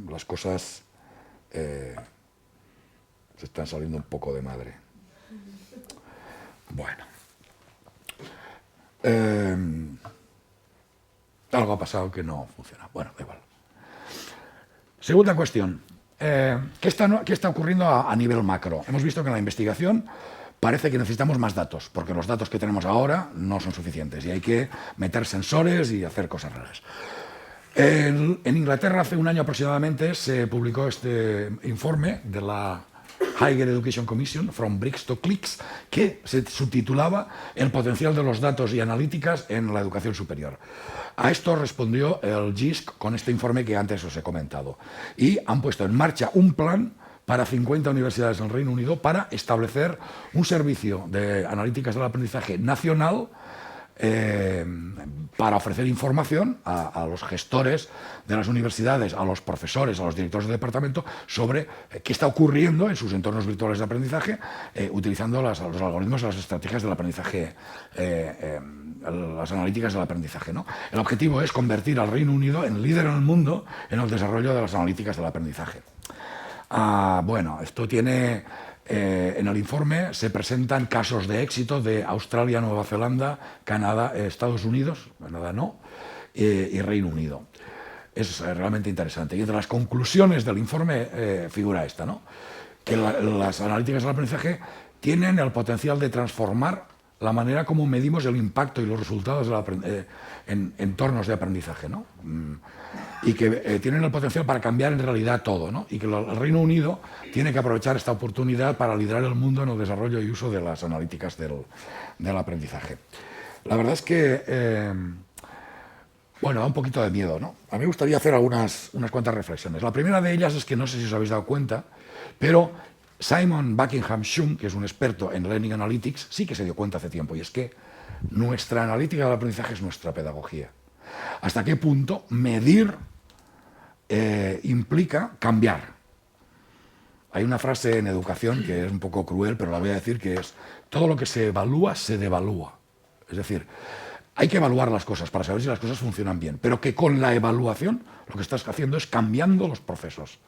las cosas se están saliendo un poco de madre. Bueno. Algo ha pasado que no funciona. Bueno, da igual. Segunda cuestión. ¿Qué está ocurriendo a nivel macro? Hemos visto que en la investigación parece que necesitamos más datos, porque los datos que tenemos ahora no son suficientes y hay que meter sensores y hacer cosas raras. En Inglaterra, hace un año aproximadamente, se publicó este informe de la Higher Education Commission, From Bricks to Clicks, que se subtitulaba El potencial de los datos y analíticas en la educación superior. A esto respondió el JISC con este informe que antes os he comentado. Y han puesto en marcha un plan para 50 universidades en el Reino Unido para establecer un servicio de analíticas del aprendizaje nacional para ofrecer información a los gestores de las universidades, a los profesores, a los directores de departamento sobre qué está ocurriendo en sus entornos virtuales de aprendizaje utilizando los algoritmos y las estrategias del aprendizaje, las analíticas del aprendizaje, ¿no? El objetivo es convertir al Reino Unido en líder en el mundo en el desarrollo de las analíticas del aprendizaje. Bueno, esto tiene... en el informe se presentan casos de éxito de Australia, Nueva Zelanda, Canadá, Estados Unidos, Canadá no, y Reino Unido. Es realmente interesante. Y entre las conclusiones del informe figura esta, ¿no? Que las analíticas del aprendizaje tienen el potencial de transformar la manera como medimos el impacto y los resultados en entornos de aprendizaje, ¿no? Y que tienen el potencial para cambiar en realidad todo, ¿no? Y que el Reino Unido tiene que aprovechar esta oportunidad para liderar el mundo en el desarrollo y uso de las analíticas del aprendizaje. La verdad es que, bueno, da un poquito de miedo, ¿no? A mí me gustaría hacer unas cuantas reflexiones. La primera de ellas es que no sé si os habéis dado cuenta, pero Simon Buckingham-Shum, que es un experto en Learning Analytics, sí que se dio cuenta hace tiempo, y es que nuestra analítica del aprendizaje es nuestra pedagogía. ¿Hasta qué punto medir implica cambiar? Hay una frase en educación que es un poco cruel, pero la voy a decir, que es: todo lo que se evalúa se devalúa. Es decir, hay que evaluar las cosas para saber si las cosas funcionan bien, pero que con la evaluación lo que estás haciendo es cambiando los procesos.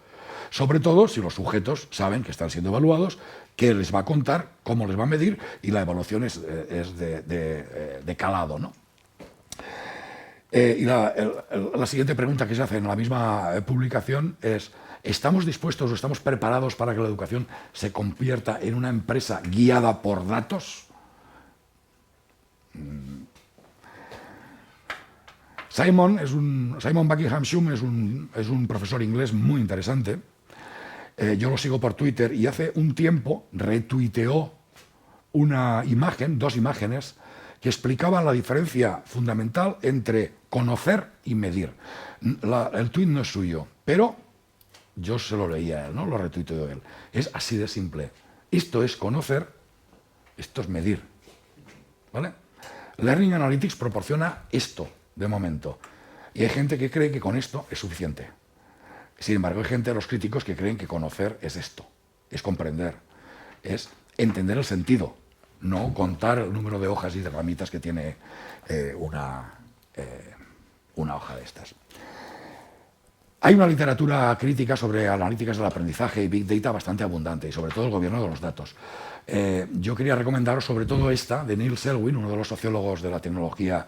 Sobre todo si los sujetos saben que están siendo evaluados, qué les va a contar, cómo les va a medir, y la evaluación es de calado, ¿no? Y la siguiente pregunta que se hace en la misma publicación es: ¿estamos dispuestos o estamos preparados para que la educación se convierta en una empresa guiada por datos? Simon Buckingham-Shum es un profesor inglés muy interesante. Yo lo sigo por Twitter y hace un tiempo retuiteó una imagen, dos imágenes, que explicaban la diferencia fundamental entre conocer y medir. El tuit no es suyo, pero yo se lo leía a él, ¿no? Lo retuiteó él. Es así de simple. Esto es conocer, esto es medir, ¿vale? Learning Analytics proporciona esto, de momento. Y hay gente que cree que con esto es suficiente. Sin embargo, hay gente, los críticos, que creen que conocer es esto, es comprender, es entender el sentido, no contar el número de hojas y de ramitas que tiene una hoja de estas. Hay una literatura crítica sobre analíticas del aprendizaje y Big Data bastante abundante, y sobre todo el gobierno de los datos. Yo quería recomendaros sobre todo esta, de Neil Selwyn, uno de los sociólogos de la tecnología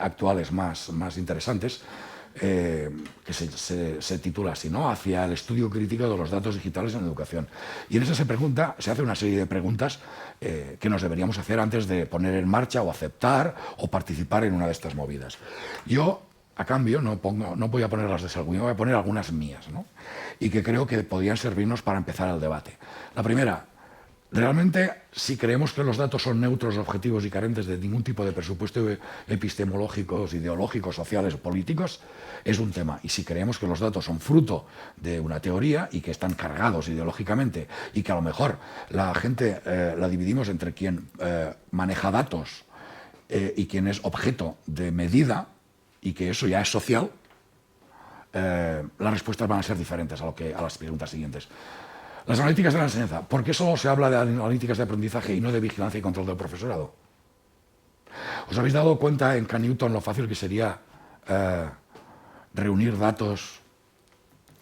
actuales más interesantes, que se titula así, ¿no? Hacia el estudio crítico de los datos digitales en educación. Y en esa se hace una serie de preguntas que nos deberíamos hacer antes de poner en marcha o aceptar o participar en una de estas movidas. Yo, a cambio, no voy a poner las de Selwyn, voy a poner algunas mías, ¿no? Y que creo que podrían servirnos para empezar el debate. La primera: realmente, si creemos que los datos son neutros, objetivos y carentes de ningún tipo de presupuesto epistemológicos, ideológicos, sociales o políticos, es un tema. Y si creemos que los datos son fruto de una teoría y que están cargados ideológicamente y que a lo mejor la gente la dividimos entre quien maneja datos y quien es objeto de medida, y que eso ya es social, las respuestas van a ser diferentes a las preguntas siguientes. Las analíticas de la enseñanza. ¿Por qué solo se habla de analíticas de aprendizaje y no de vigilancia y control del profesorado? ¿Os habéis dado cuenta en K-Newton lo fácil que sería reunir datos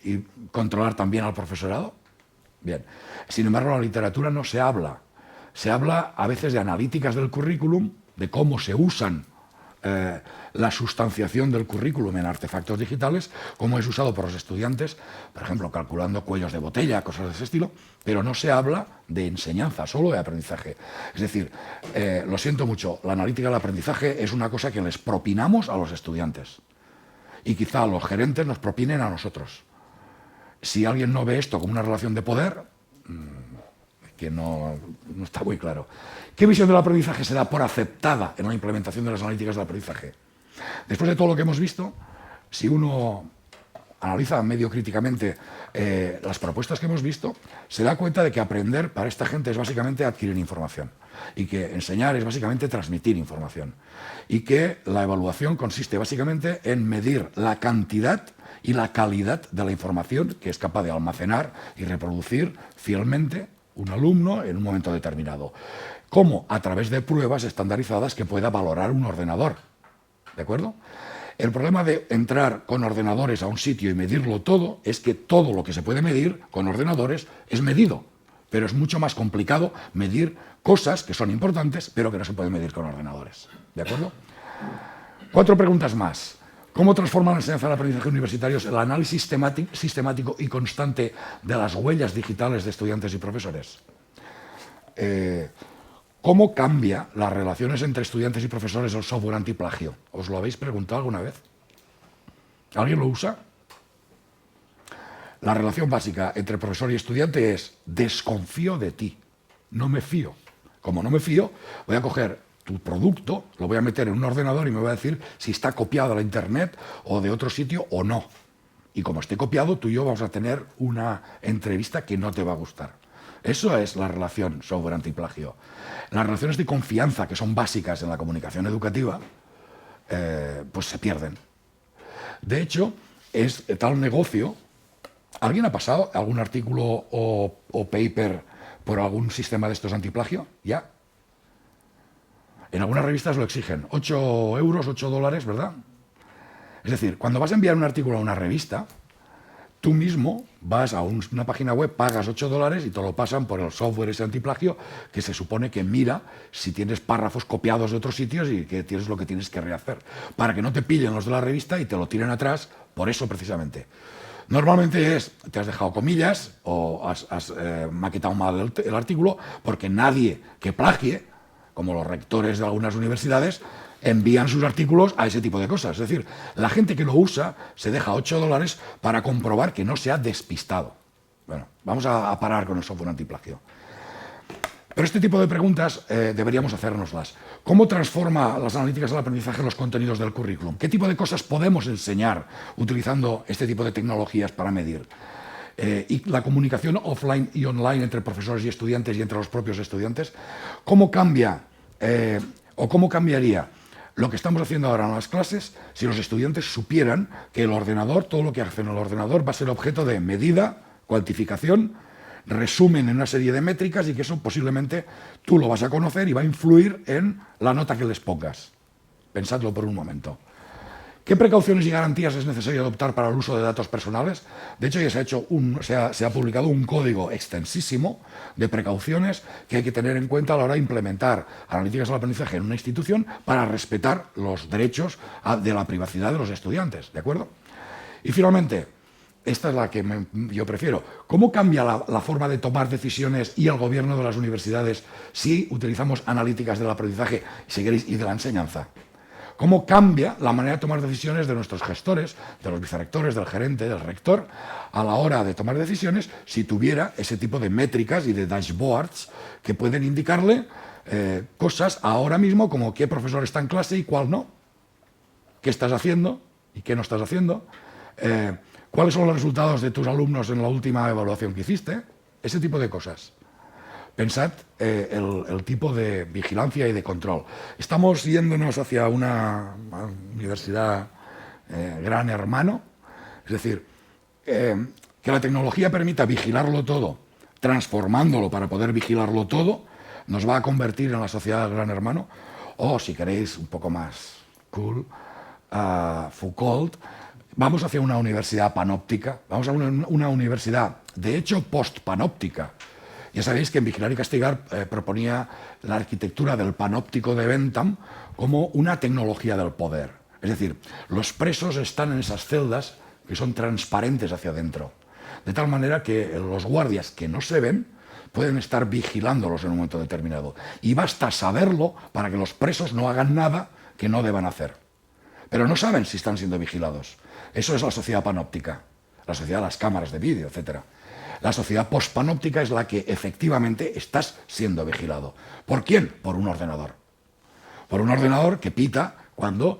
y controlar también al profesorado? Bien. Sin embargo, en la literatura no se habla. Se habla a veces de analíticas del currículum, de cómo se usan la sustanciación del currículum en artefactos digitales, cómo es usado por los estudiantes, por ejemplo, calculando cuellos de botella, cosas de ese estilo, pero no se habla de enseñanza, solo de aprendizaje. Es decir, lo siento mucho, la analítica del aprendizaje es una cosa que les propinamos a los estudiantes, y quizá los gerentes nos propinen a nosotros. Si alguien no ve esto como una relación de poder, que no está muy claro. ¿Qué visión del aprendizaje se da por aceptada en la implementación de las analíticas del aprendizaje? Después de todo lo que hemos visto, si uno analiza medio críticamente las propuestas que hemos visto, se da cuenta de que aprender para esta gente es básicamente adquirir información y que enseñar es básicamente transmitir información y que la evaluación consiste básicamente en medir la cantidad y la calidad de la información que es capaz de almacenar y reproducir fielmente un alumno en un momento determinado, como a través de pruebas estandarizadas que pueda valorar un ordenador. ¿De acuerdo? El problema de entrar con ordenadores a un sitio y medirlo todo es que todo lo que se puede medir con ordenadores es medido, pero es mucho más complicado medir cosas que son importantes, pero que no se pueden medir con ordenadores. ¿De acuerdo? 4 preguntas más. ¿Cómo transforma la enseñanza del aprendizaje universitarios el análisis sistemático y constante de las huellas digitales de estudiantes y profesores? ¿Cómo cambia las relaciones entre estudiantes y profesores el software antiplagio? ¿Os lo habéis preguntado alguna vez? ¿Alguien lo usa? La relación básica entre profesor y estudiante es: desconfío de ti, no me fío. Como no me fío, voy a coger tu producto, lo voy a meter en un ordenador y me voy a decir si está copiado de la internet o de otro sitio o no. Y como esté copiado, tú y yo vamos a tener una entrevista que no te va a gustar. Eso es la relación software antiplagio. Las relaciones de confianza, que son básicas en la comunicación educativa, pues se pierden. De hecho, es tal negocio. ¿Alguien ha pasado algún artículo o paper por algún sistema de estos antiplagio? ¿Ya? En algunas revistas lo exigen. 8 euros, 8 dólares, ¿verdad? Es decir, cuando vas a enviar un artículo a una revista, tú mismo vas a una página web, pagas 8 dólares y te lo pasan por el software ese antiplagio que se supone que mira si tienes párrafos copiados de otros sitios y que tienes lo que tienes que rehacer, para que no te pillen los de la revista y te lo tiren atrás, por eso precisamente. Normalmente te has dejado comillas o has maquetado mal el artículo, porque nadie que plagie, como los rectores de algunas universidades, envían sus artículos a ese tipo de cosas. Es decir, la gente que lo usa se deja 8 dólares para comprobar que no se ha despistado. Bueno, vamos a parar con el software antiplagio. Pero este tipo de preguntas deberíamos hacérnoslas. ¿Cómo transforma las analíticas del aprendizaje los contenidos del currículum? ¿Qué tipo de cosas podemos enseñar utilizando este tipo de tecnologías para medir? Y la comunicación offline y online entre profesores y estudiantes y entre los propios estudiantes. ¿Cómo cambia o cómo cambiaría lo que estamos haciendo ahora en las clases si los estudiantes supieran que el ordenador, todo lo que hacen en el ordenador, va a ser objeto de medida, cuantificación, resumen en una serie de métricas y que eso posiblemente tú lo vas a conocer y va a influir en la nota que les pongas? Pensadlo por un momento. ¿Qué precauciones y garantías es necesario adoptar para el uso de datos personales? De hecho, ya se ha publicado un código extensísimo de precauciones que hay que tener en cuenta a la hora de implementar analíticas del aprendizaje en una institución para respetar los derechos de la privacidad de los estudiantes, ¿de acuerdo? Y finalmente, esta es la que yo prefiero. ¿Cómo cambia la forma de tomar decisiones y el gobierno de las universidades si utilizamos analíticas del aprendizaje, si queréis, y de la enseñanza? ¿Cómo cambia la manera de tomar decisiones de nuestros gestores, de los vicerrectores, del gerente, del rector, a la hora de tomar decisiones si tuviera ese tipo de métricas y de dashboards que pueden indicarle cosas ahora mismo como qué profesor está en clase y cuál no? ¿Qué estás haciendo y qué no estás haciendo? ¿Cuáles son los resultados de tus alumnos en la última evaluación que hiciste? Ese tipo de cosas. Pensad el tipo de vigilancia y de control. Estamos yéndonos hacia una universidad gran hermano, es decir, que la tecnología permita vigilarlo todo, transformándolo para poder vigilarlo todo, nos va a convertir en la sociedad del gran hermano, o si queréis un poco más cool, Foucault, vamos hacia una universidad panóptica, vamos a una universidad, de hecho, post-panóptica. Ya sabéis que en Vigilar y Castigar proponía la arquitectura del panóptico de Bentham como una tecnología del poder. Es decir, los presos están en esas celdas que son transparentes hacia adentro, de tal manera que los guardias que no se ven pueden estar vigilándolos en un momento determinado. Y basta saberlo para que los presos no hagan nada que no deban hacer. Pero no saben si están siendo vigilados. Eso es la sociedad panóptica, la sociedad de las cámaras de vídeo, etcétera. La sociedad postpanóptica es la que efectivamente estás siendo vigilado. ¿Por quién? Por un ordenador. Por un ordenador que pita cuando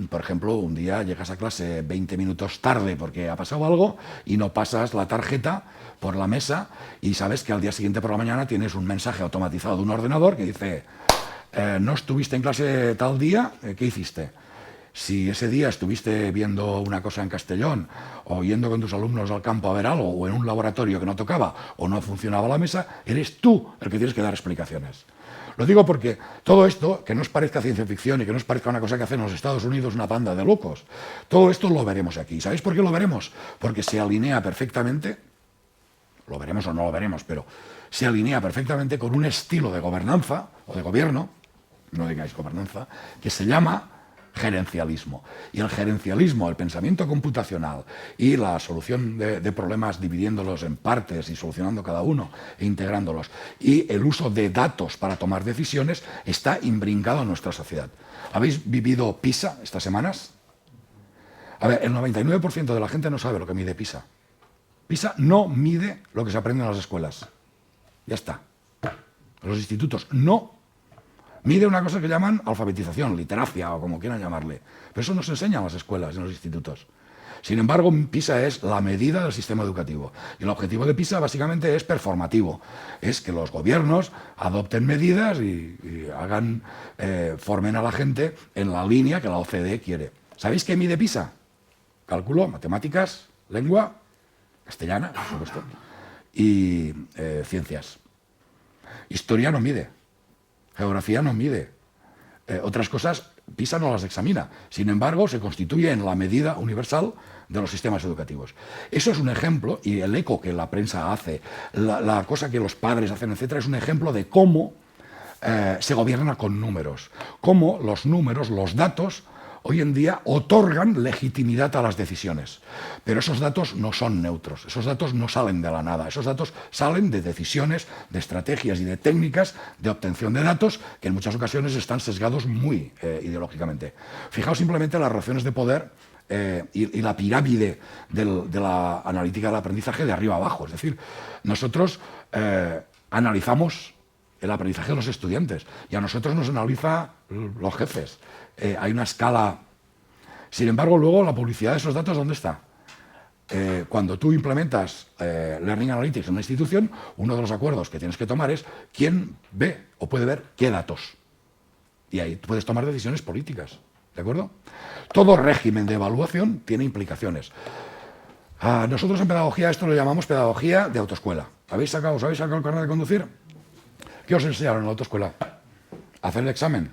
Por ejemplo, un día llegas a clase 20 minutos tarde porque ha pasado algo y no pasas la tarjeta por la mesa y sabes que al día siguiente por la mañana tienes un mensaje automatizado de un ordenador que dice no estuviste en clase tal día, ¿qué hiciste? Si ese día estuviste viendo una cosa en Castellón o yendo con tus alumnos al campo a ver algo o en un laboratorio que no tocaba o no funcionaba la mesa, eres tú el que tienes que dar explicaciones. Lo digo porque todo esto, que no os parezca ciencia ficción y que no os parezca una cosa que hacen los Estados Unidos una banda de locos, todo esto lo veremos aquí. ¿Sabéis por qué lo veremos? Porque se alinea perfectamente, lo veremos o no lo veremos, pero se alinea perfectamente con un estilo de gobernanza o de gobierno, no digáis gobernanza, que se llama gerencialismo. Y el gerencialismo, el pensamiento computacional y la solución de problemas dividiéndolos en partes y solucionando cada uno e integrándolos y el uso de datos para tomar decisiones está imbrincado en nuestra sociedad. ¿Habéis vivido PISA estas semanas? A ver, el 99% de la gente no sabe lo que mide PISA. PISA no mide lo que se aprende en las escuelas. Ya está. Los institutos no mide una cosa que llaman alfabetización, literacia o como quieran llamarle. Pero eso no se enseña en las escuelas, en los institutos. Sin embargo, PISA es la medida del sistema educativo. Y el objetivo de PISA básicamente es performativo. Es que los gobiernos adopten medidas y hagan, formen a la gente en la línea que la OCDE quiere. ¿Sabéis qué mide PISA? Cálculo, matemáticas, lengua, castellana, por supuesto, y ciencias. Historia no mide. Geografía no mide. Otras cosas, PISA no las examina. Sin embargo, se constituye en la medida universal de los sistemas educativos. Eso es un ejemplo, y el eco que la prensa hace, la cosa que los padres hacen, etcétera, es un ejemplo de cómo se gobierna con números. Cómo los números, los datos, hoy en día otorgan legitimidad a las decisiones. Pero esos datos no son neutros, esos datos no salen de la nada, esos datos salen de decisiones, de estrategias y de técnicas de obtención de datos que en muchas ocasiones están sesgados muy ideológicamente. Fijaos simplemente las relaciones de poder y la pirámide de la analítica del aprendizaje de arriba abajo. Es decir, nosotros analizamos el aprendizaje de los estudiantes y a nosotros nos analiza los jefes. Hay una escala. Sin embargo, luego la publicidad de esos datos, ¿dónde está? Cuando tú implementas Learning Analytics en una institución, uno de los acuerdos que tienes que tomar es quién ve o puede ver qué datos. Y ahí puedes tomar decisiones políticas. ¿De acuerdo? Todo régimen de evaluación tiene implicaciones. Nosotros en pedagogía esto lo llamamos pedagogía de autoescuela. ¿Os habéis sacado el carnet de conducir? ¿Qué os enseñaron en la autoescuela? ¿Hacer el examen?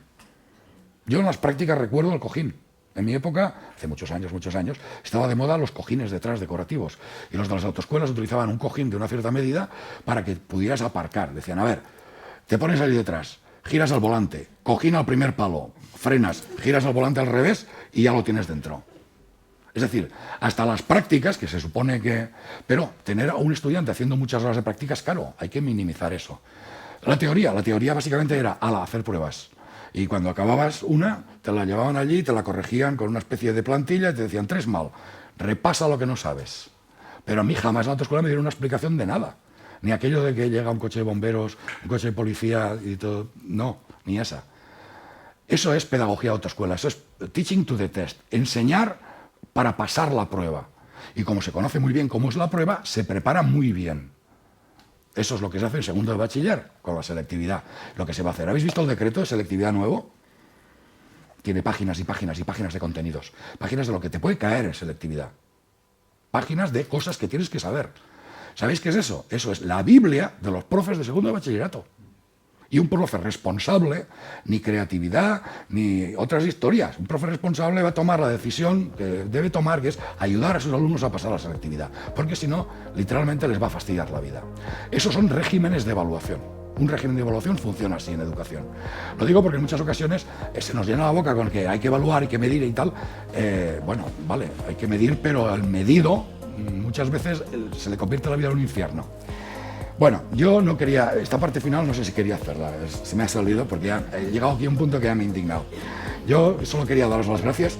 Yo en las prácticas recuerdo el cojín. En mi época, hace muchos años, estaba de moda los cojines detrás decorativos. Y los de las autoescuelas utilizaban un cojín de una cierta medida para que pudieras aparcar. Decían, a ver, te pones ahí detrás, giras al volante, cojín al primer palo, frenas, giras al volante al revés y ya lo tienes dentro. Es decir, hasta las prácticas, que se supone que... Pero tener a un estudiante haciendo muchas horas de prácticas, claro, hay que minimizar eso. La teoría básicamente era, hacer pruebas. Y cuando acababas una, te la llevaban allí, te la corregían con una especie de plantilla y te decían 3 mal, repasa lo que no sabes. Pero a mí jamás en la autoescuela me dieron una explicación de nada. Ni aquello de que llega un coche de bomberos, un coche de policía y todo. No, ni esa. Eso es pedagogía de autoescuela, eso es teaching to the test. Enseñar para pasar la prueba. Y como se conoce muy bien cómo es la prueba, se prepara muy bien. Eso es lo que se hace en segundo de bachiller, con la selectividad. Lo que se va a hacer. ¿Habéis visto el decreto de selectividad nuevo? Tiene páginas y páginas y páginas de contenidos. Páginas de lo que te puede caer en selectividad. Páginas de cosas que tienes que saber. ¿Sabéis qué es eso? Eso es la Biblia de los profes de segundo de bachillerato. Y un profe responsable, ni creatividad, ni otras historias. Un profe responsable va a tomar la decisión que debe tomar, que es ayudar a sus alumnos a pasar la selectividad. Porque si no, literalmente les va a fastidiar la vida. Esos son regímenes de evaluación. Un régimen de evaluación funciona así en educación. Lo digo porque en muchas ocasiones se nos llena la boca con que hay que evaluar, hay que medir y tal. Bueno, vale, hay que medir, pero el medido muchas veces se le convierte la vida en un infierno. Bueno, yo no quería, esta parte final no sé si quería hacerla, se me ha salido porque ya he llegado aquí a un punto que ya me he indignado. Yo solo quería daros las gracias